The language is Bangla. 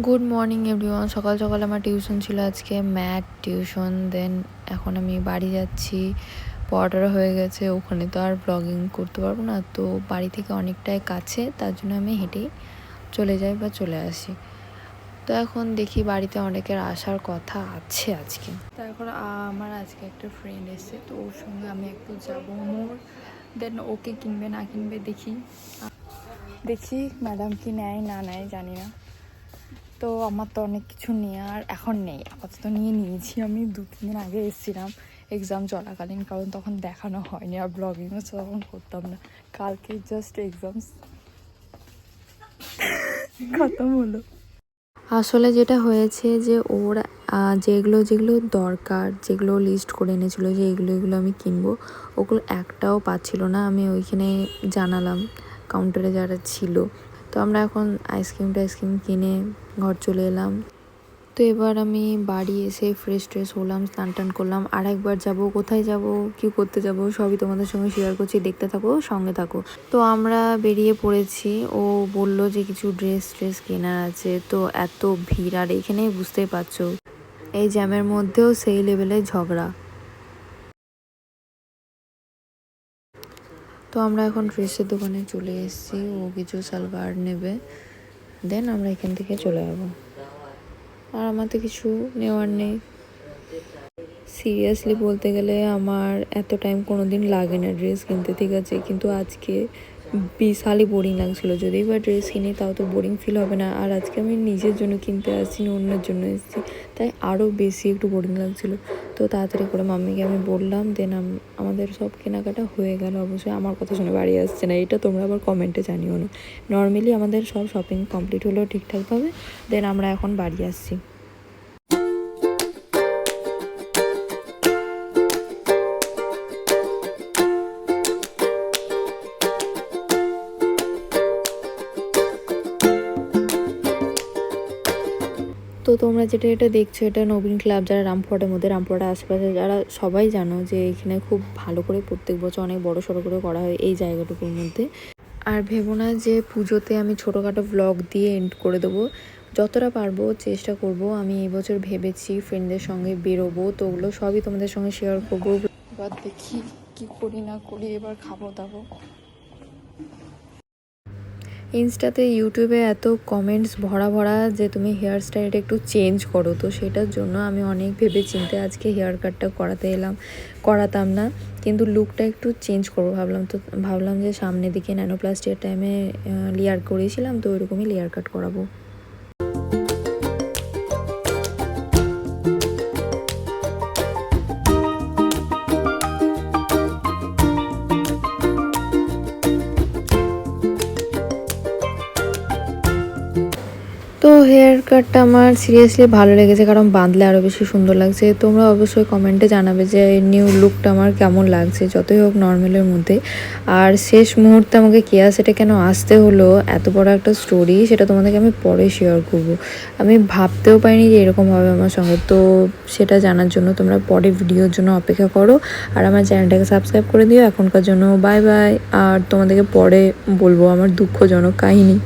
Good morning everyone. সকাল সকাল আমার টিউশন ছিল, আজকে ম্যাথ টিউশন। দেন এখন আমি বাড়ি যাচ্ছি, পড়াটা হয়ে গেছে। ওখানে তো আর ব্লগিং করতে পারবো না, তো বাড়ি থেকে অনেকটাই কাছে, তার জন্য আমি হেঁটেই চলে যাই বা চলে আসি। তো এখন দেখি বাড়িতে অনেকের আসার কথা আছে আজকে। তো এখন আমার আজকে একটা ফ্রেন্ড এসছে, তো ওর সঙ্গে আমি একটু যাবো মোর। দেন ওকে কিনবে না কিনবে দেখি দেখি ম্যাডাম কি নেয় না নেয় জানি না। তো আমার তো অনেক কিছু নেওয়ার এখন নেই, আপাতত নিয়ে নিয়েছি। আমি 2-3 দিন আগে এসেছিলাম এক্সাম চলাকালীন, কারণ তখন দেখানো হয়নি আর ব্লগিংও তখন করতাম না। কালকে জাস্ট এক্সাম খতম হলো। আসলে যেটা হয়েছে যে ওর যেগুলো যেগুলো দরকার, যেগুলো লিস্ট করে এনেছিলো যে এগুলো আমি কিনবো, ওগুলো একটাও পাচ্ছিল না। আমি ওইখানে জানালাম কাউন্টারে যারা ছিল। তো আমরা এখন আইসক্রিম কিনে ঘর চলে এলাম। তো এবার আমি বাড়ি এসে ফ্রেশ ট্রেশ হলাম, স্নান টান করলাম। আর একবার যাবো, কোথায় যাব, কী করতে যাব, সবই তোমাদের সঙ্গে শেয়ার করছি, দেখতে থাকো, সঙ্গে থাকো। তো আমরা বেরিয়ে পড়েছি। ও বলল যে কিছু ড্রেস কেনার আছে, তো এত ভিড়, আর এখানেই বুঝতেই পারছো এই জ্যামের মধ্যেও সেই লেভেলের ঝগড়া। তো আমরা এখন ড্রেসের দোকানে চলে এসেছি, ও কিছু সালোয়ার নেবে, দেন আমরা এখান থেকে চলে যাবো। আর আমার তো কিছু নেওয়ার নেই। সিরিয়াসলি বলতে গেলে আমার এত টাইম কোনো দিন লাগে না ড্রেস কিনতে, ঠিক আছে, কিন্তু আজকে বিশালই বোরিং লাগছিলো। যদি বা ড্রেস কিনি তাও তো বোরিং ফিল হবে না, আর আজকে আমি নিজের জন্য কিনতে আসছি না, অন্যের জন্য এসেছি, তাই আরও বেশি একটু বোরিং লাগছিলো। তো তাড়াতাড়ি করে মাম্মিকে আমি বললাম, দেন আমাদের সব কেনাকাটা হয়ে গেল। অবশ্যই আমার কথা শুনে বাড়ি আসছে না, এটা তোমরা আবার কমেন্টে জানিও না। নর্মালি আমাদের সব শপিং কমপ্লিট হলো ঠিকঠাকভাবে, দেন আমরা এখন বাড়ি আসছি। তো তোমরা এটা দেখছো, এটা নবীন ক্লাব, যারা রামপুরহাটের মধ্যে, রামপুরহাটের আশেপাশে যারা, সবাই জানো যে এখানে খুব ভালো করে প্রত্যেক বছর অনেক বড় সড়ো করে করা হয় এই জায়গাটুকুর মধ্যে। আর ভেবো না যে পুজোতে আমি ছোটোখাটো ব্লগ দিয়ে এন্ড করে দেবো, যতটা পারবো চেষ্টা করব। আমি এই বছর ভেবেছি ফ্রেন্ডদের সঙ্গে বেরোবো, তো ওগুলো সবই তোমাদের সঙ্গে শেয়ার করবো। এবার দেখি কি করি না করি, এবার খাবো দাবো। ইনস্টাতে ইউটিউবে এত কমেন্টস ভরা যে তুমি হেয়ার স্টাইলটা একটু চেঞ্জ করো, তো সেটার জন্য আমি অনেক ভেবে চিন্তে আজকে হেয়ার কাটটা করাতে এলাম। করাতাম না, কিন্তু লুকটা একটু চেঞ্জ করবো ভাবলাম যে সামনের দিকে ন্যানোপ্লাস্টির টাইমে লেয়ার করেছিলাম, তো ওইরকমই লেয়ার কাট করাবো। তো হেয়ার কাটটা আমার সিরিয়াসলি ভালো লেগেছে, কারণ বাঁধলে আরও বেশি সুন্দর লাগছে। তোমরা অবশ্যই কমেন্টে জানাবে যে নিউ লুকটা আমার কেমন লাগছে, যতই হোক নর্মালের মধ্যে। আর শেষ মুহূর্তে আমাকে কেয়া সেটা কেন আসতে হলো, এত বড় একটা স্টোরি, সেটা তোমাদেরকে আমি পরে শেয়ার করব। আমি ভাবতেও পারিনি যে এরকম হবে আমার সঙ্গে। তো সেটা জানার জন্য তোমরা পরে ভিডিওর জন্য অপেক্ষা করো, আর আমার চ্যানেলটাকে সাবস্ক্রাইব করে দিও। এখনকার জন্য বাই বাই, আর তোমাদেরকে পরে বলবো আমার দুঃখজনক কাহিনী।